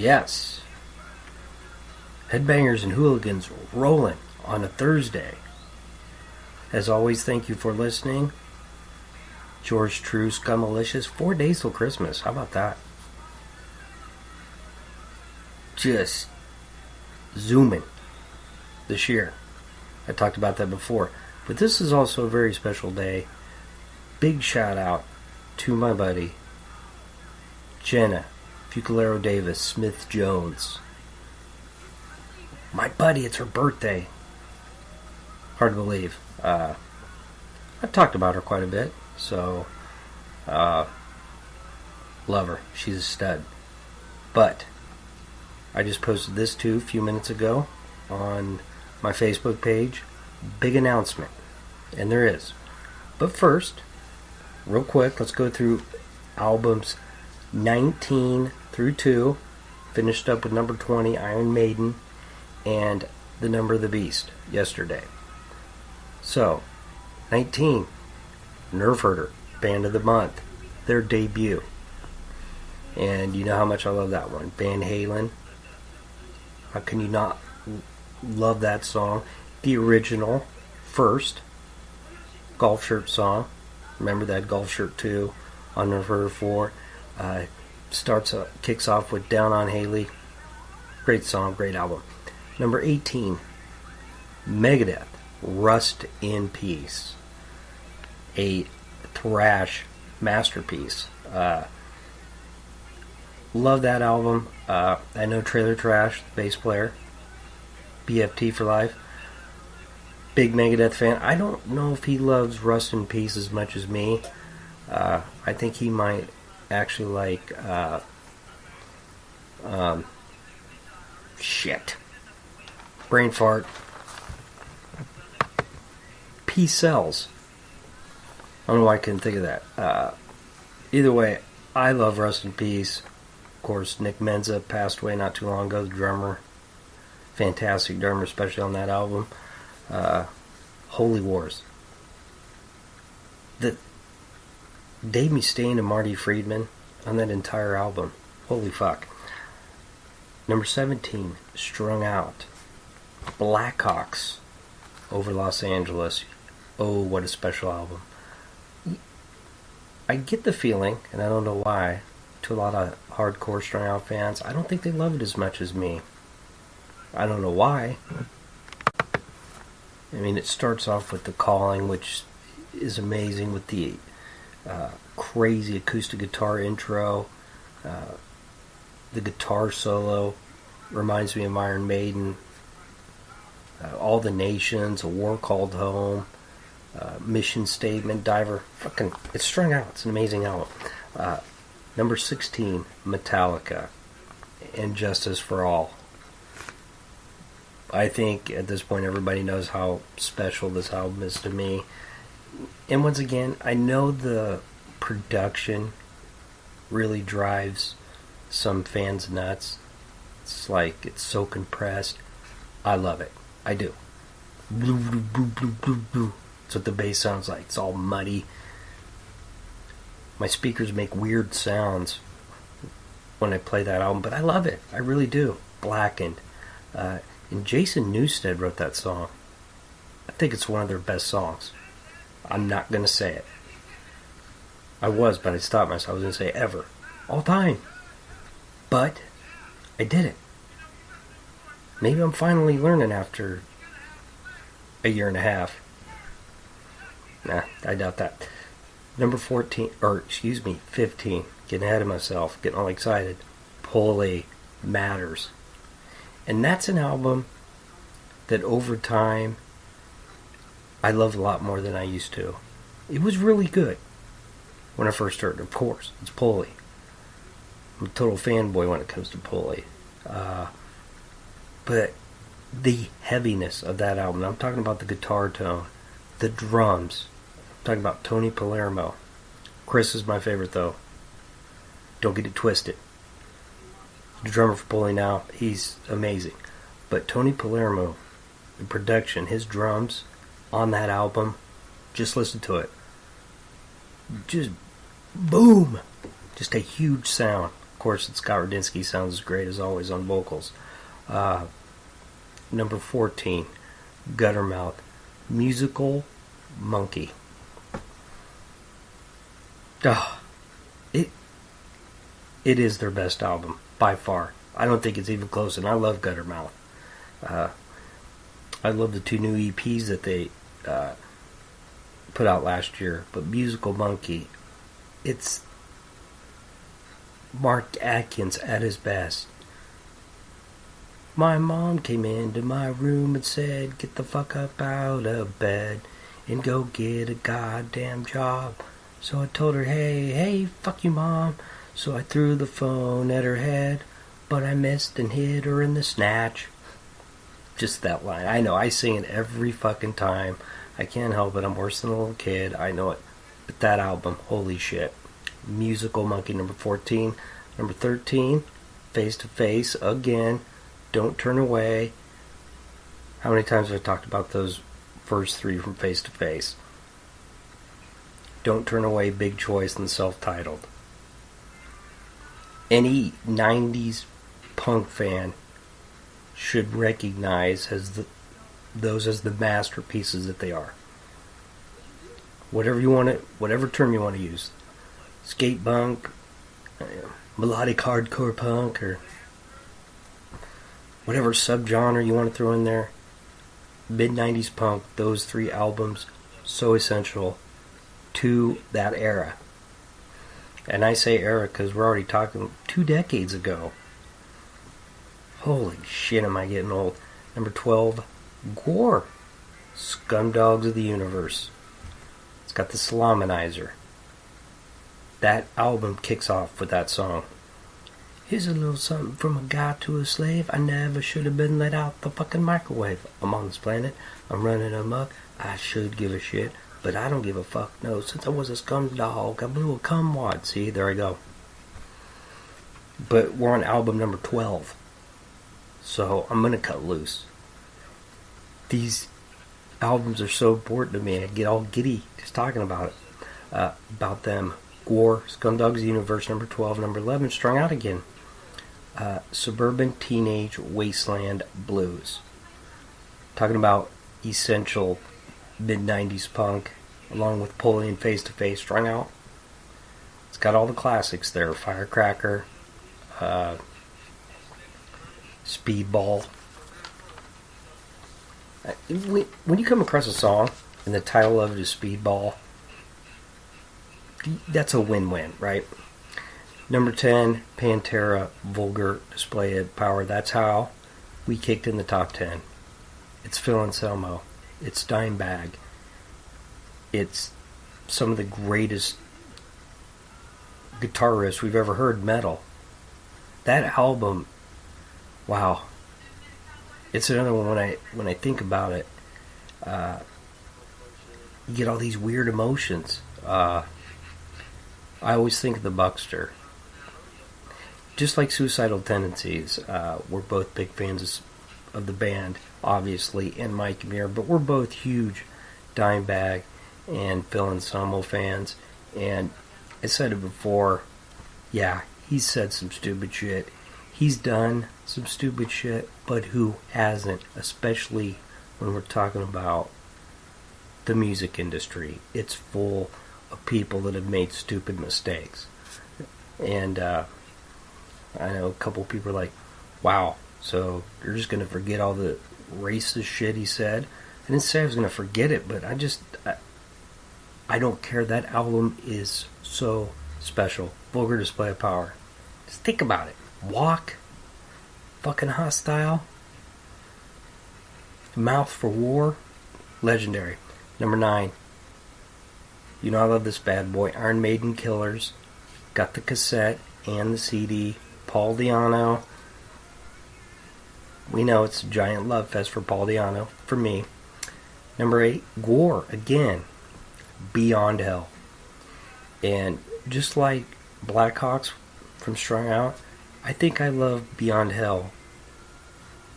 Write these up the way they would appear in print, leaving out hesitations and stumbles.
Yes. Headbangers and Hooligans rolling on a Thursday. As always, thank you for listening. George True, Scummalicious. 4 days till Christmas. How about that? Just zooming this year. I talked about that before. But this is also a very special day. Big shout out to my buddy, Jenna Fucalero Davis Smith Jones. My buddy, it's her birthday. Hard to believe. I've talked about her quite a bit, so love her. She's a stud. But I just posted this too a few minutes ago on my Facebook page. Big announcement. And there is. But first, real quick, let's go through albums 19 through 2. Finished up with number 20, Iron Maiden, and The Number of the Beast yesterday. So, 19, Nerve Herder, Band of the Month, their debut. And you know how much I love that one. Van Halen. How can you not love that song? The original, first, Golf Shirt song. Remember that Golf Shirt 2 on Nerve Herder 4. Kicks off with Down on Haley. Great song, great album. Number 18, Megadeth, Rust in Peace. A thrash masterpiece. Love that album. I know Trailer Trash, the bass player, BFT for life. Big Megadeth fan. I don't know if he loves Rust in Peace as much as me. I think he might actually like brain fart. Peace Sells. I don't know why I couldn't think of that. Either way, I love Rust in Peace. Of course, Nick Menza passed away not too long ago, the drummer. Fantastic drummer, especially on that album. Holy Wars. The Dave Mustaine and Marty Friedman on that entire album. Holy fuck. Number 17, Strung Out. Blackhawks over Los Angeles. Oh, what a special album. I get the feeling, and I don't know why, to a lot of hardcore Strung Out fans, I don't think they love it as much as me. I don't know why. I mean, it starts off with The Calling, which is amazing, with the crazy acoustic guitar intro. The guitar solo reminds me of Iron Maiden. All the Nations, A War Called Home, Mission Statement, Diver. Fucking, it's Strung Out. It's an amazing album. Number 16, Metallica, and Justice for All. I think at this point everybody knows how special this album is to me. And once again, I know the production really drives some fans nuts. It's like, it's so compressed. I love it. I do. That's what the bass sounds like. It's all muddy. My speakers make weird sounds when I play that album, but I love it. I really do. Blackened. And Jason Newsted wrote that song. I think it's one of their best songs. I'm not going to say it. I was, but I stopped myself. I was going to say ever. All time. But I did it. Maybe I'm finally learning after a year and a half. Nah, I doubt that. Number 15. Getting ahead of myself. Getting all excited. Pulley Matters. And that's an album that over time I loved a lot more than I used to. It was really good when I first heard it. Of course, it's Pulley. I'm a total fanboy when it comes to Pulley. But the heaviness of that album, I'm talking about the guitar tone, the drums. I'm talking about Tony Palermo. Chris is my favorite though. Don't get it twisted. The drummer for Pulley now, he's amazing. But Tony Palermo, the production, his drums on that album, just listen to it. Just boom. Just a huge sound. Of course, Scott Radinsky sounds great as always on vocals. Number 14, Guttermouth, Musical Monkey. Oh, it is their best album by far. I don't think it's even close, and I love Guttermouth. I love the 2 new EPs that they put out last year, but Musical Monkey, it's Mark Atkins at his best. My mom came into my room and said, "Get the fuck up out of bed and go get a goddamn job." So I told her, hey, fuck you, Mom. So I threw the phone at her head, but I missed and hit her in the snatch. Just that line. I know, I sing it every fucking time. I can't help it. I'm worse than a little kid. I know it. But that album, holy shit. Musical Monkey, number 14. Number 13, Face to Face, again. Don't Turn Away. How many times have I talked about those first 3 from Face to Face? Don't Turn Away, Big Choice, and self-titled. Any 90s punk fan should recognize those as the masterpieces that they are. Whatever term you want to use. Skate punk, melodic hardcore punk, or whatever subgenre you want to throw in there. Mid-90s punk, those 3 albums, so essential to that era. And I say era because we're already talking 2 decades ago. Holy shit, am I getting old. Number 12, Gore, Scumdogs of the Universe. It's got the Salamanizer. That album kicks off with that song. Here's a little something from a guy to a slave. I never should have been let out the fucking microwave. I'm on this planet. I'm running amok. I should give a shit, but I don't give a fuck. No, since I was a scum dog, I blew a cum wad. See, there I go. But we're on album number 12. So I'm going to cut loose. These albums are so important to me. I get all giddy just talking about it. About them. Gore, Scumdogs of the Universe, number 12. Number 11, Strung Out Again. Suburban Teenage Wasteland Blues. Talking about essential mid-90s punk, along with Pulley and Face to Face. Strung Out. It's got all the classics there. Firecracker, Speedball. When you come across a song and the title of it is Speedball, that's a win-win, right? Number 10, Pantera, Vulgar Display of Power. That's how we kicked in the top 10. It's Phil Anselmo. It's Dimebag. It's some of the greatest guitar riffs we've ever heard metal. That album, wow. It's another one when I think about it. You get all these weird emotions. I always think of the Buckster. Just like Suicidal Tendencies, we're both big fans of the band, obviously, and Mike Muir, but we're both huge Dimebag and Phil Anselmo fans. And I said it before, yeah, he's said some stupid shit. He's done some stupid shit, but who hasn't? Especially when we're talking about the music industry. It's full of people that have made stupid mistakes. And I know a couple people are like, wow, so you're just going to forget all the racist shit he said? I didn't say I was going to forget it, but I don't care. That album is so special. Vulgar Display of Power. Just think about it. Walk. Fucking Hostile. Mouth for War. Legendary. Number 9. You know I love this bad boy. Iron Maiden Killers. Got the cassette and the CD. Paul Di'Anno. We know it's a giant love fest for Paul Di'Anno. For me. Number 8. Gore. Again. Beyond Hell. And just like Blackhawks from Strung Out, I think I love Beyond Hell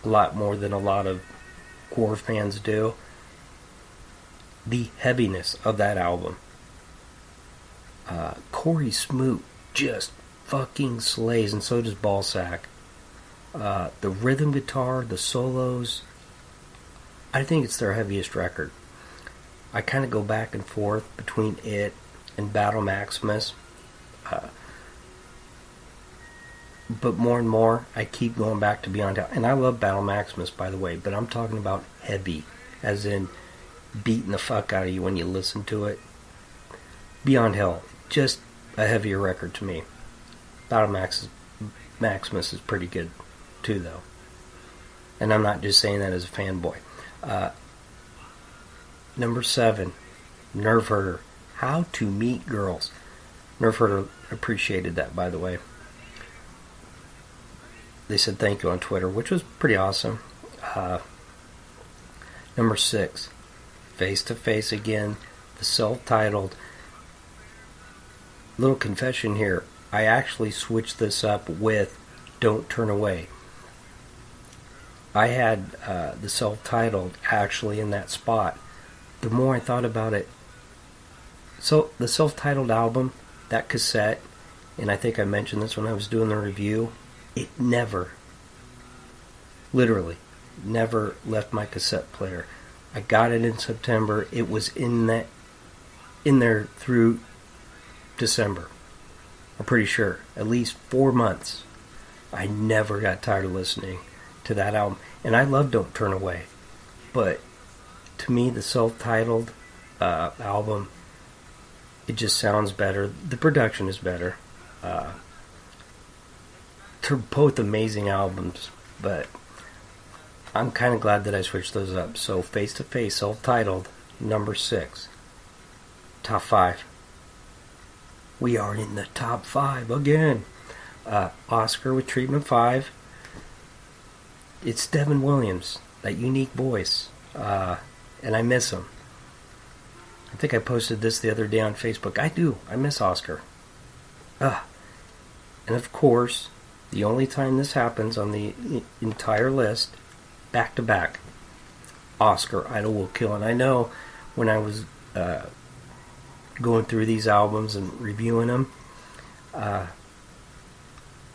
a lot more than a lot of Gore fans do. The heaviness of that album. Corey Smoot just fucking slays, and so does Ballsack. The rhythm guitar, the solos, I think it's their heaviest record. I kind of go back and forth between it and Battle Maximus. But more and more, I keep going back to Beyond Hell. And I love Battle Maximus, by the way, but I'm talking about heavy, as in beating the fuck out of you when you listen to it. Beyond Hell, just a heavier record to me. Battle Maximus is pretty good, too, though. And I'm not just saying that as a fanboy. Number 7, Nerve Herder. How to Meet Girls. Nerve Herder appreciated that, by the way. They said thank you on Twitter, which was pretty awesome. Number 6, Face to Face again, the self-titled. Little confession here. I actually switched this up with Don't Turn Away. I had the self-titled actually in that spot. The more I thought about it, so the self-titled album, that cassette, and I think I mentioned this when I was doing the review, it never, literally, never left my cassette player. I got it in September. It was in there through December. I'm pretty sure. At least 4 months. I never got tired of listening to that album. And I love Don't Turn Away. But to me, the self-titled album, it just sounds better. The production is better. They're both amazing albums, but I'm kind of glad that I switched those up. So Face to Face, self-titled, number 6. Top 5. We are in the top 5 again. Oscar with Treatment 5. It's Devin Williams, that unique voice, and I miss him. I think I posted this the other day on Facebook. I miss Oscar. And of course, the only time this happens on the entire list, back to back, Oscar, Idle Will Kill. And I know when I was going through these albums and reviewing them, I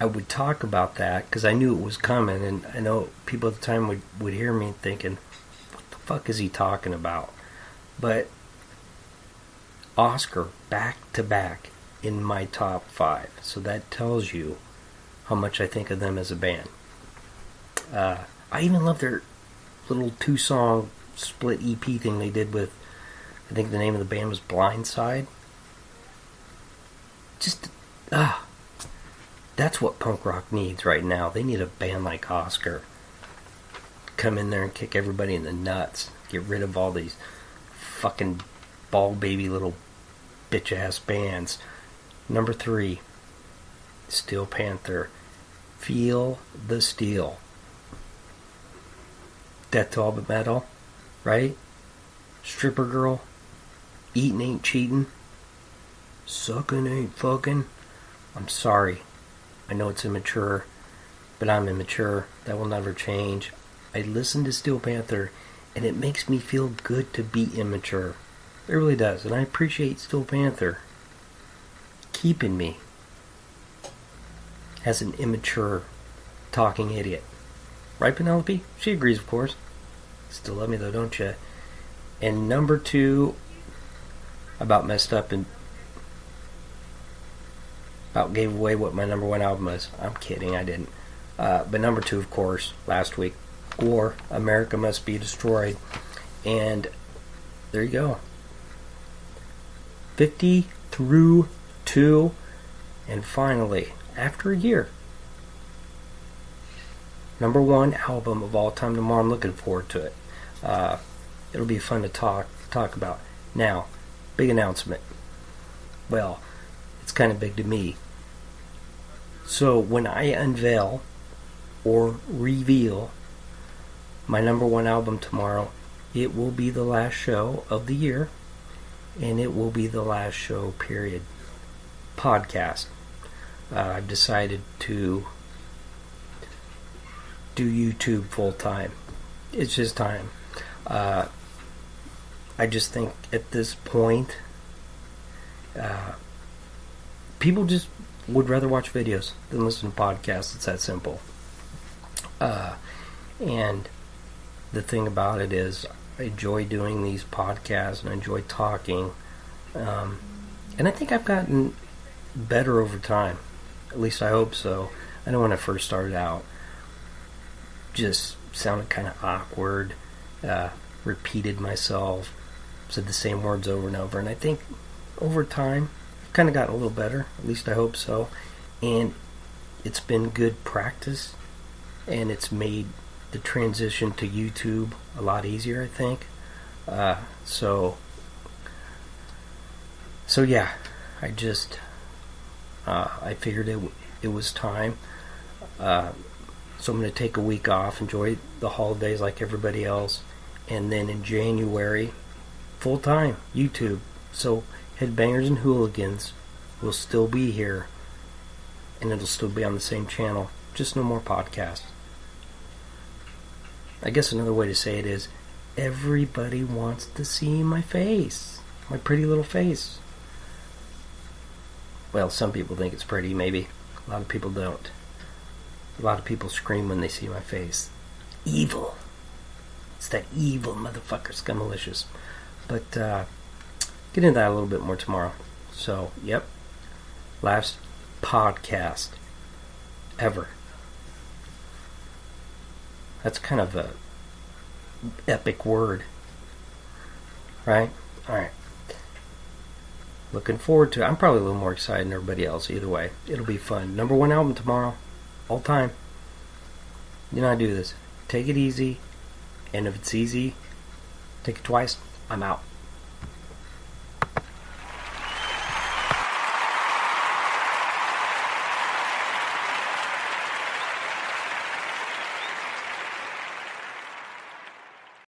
would talk about that because I knew it was coming, and I know people at the time would hear me thinking, what the fuck is he talking about? But Oscar, back to back in my top 5. So that tells you how much I think of them as a band. I even love their little 2-song split EP thing they did with, I think the name of the band was Blindside. Just, that's what punk rock needs right now. They need a band like Oscar. Come in there and kick everybody in the nuts. Get rid of all these fucking ball baby little bitch-ass bands. Number 3, Steel Panther. Feel the Steel. Death to All But Metal, right? Stripper Girl. Eatin' Ain't Cheatin'. Suckin' Ain't Fucking. I'm sorry. I know it's immature, but I'm immature. That will never change. I listen to Steel Panther, and it makes me feel good to be immature. It really does, and I appreciate Steel Panther keeping me as an immature talking idiot. Right, Penelope? She agrees, of course. Still love me, though, don't you? And number 2, about messed up and about gave away what my number 1 album was. I'm kidding, I didn't. But number 2, of course, last week, War, America Must Be Destroyed. And there you go. 50 through 2. And finally, after a year, number 1 album of all time tomorrow. I'm looking forward to it. It'll be fun to talk about. Now, big announcement. Well, it's kind of big to me. So when I unveil or reveal my number 1 album tomorrow, it will be the last show of the year, and it will be the last show, period. Podcast. I've decided to do YouTube full time. It's just time. I just think at this point, people just would rather watch videos than listen to podcasts. It's that simple. And the thing about it is, I enjoy doing these podcasts and I enjoy talking. And I think I've gotten better over time. At least I hope so. I know when I first started out, just sounded kind of awkward, repeated myself, said the same words over and over. And I think over time, I've kind of gotten a little better. At least I hope so. And it's been good practice. And it's made the transition to YouTube a lot easier, I think. So yeah, I just I figured it was time. So I'm going to take a week off, enjoy the holidays like everybody else, and then in January, full time YouTube. So Headbangers and Hooligans will still be here, and it'll still be on the same channel. Just no more podcasts. I guess another way to say it is, everybody wants to see my face. My pretty little face. Well, some people think it's pretty, maybe. A lot of people don't. A lot of people scream when they see my face. Evil. It's that evil motherfucker, Scummalicious. But, get into that a little bit more tomorrow. So, yep. Last podcast ever. That's kind of a epic word. Right? Alright. Looking forward to it. I'm probably a little more excited than everybody else. Either way, it'll be fun. Number 1 album tomorrow. All time. You know I do this. Take it easy. And if it's easy, take it twice. I'm out.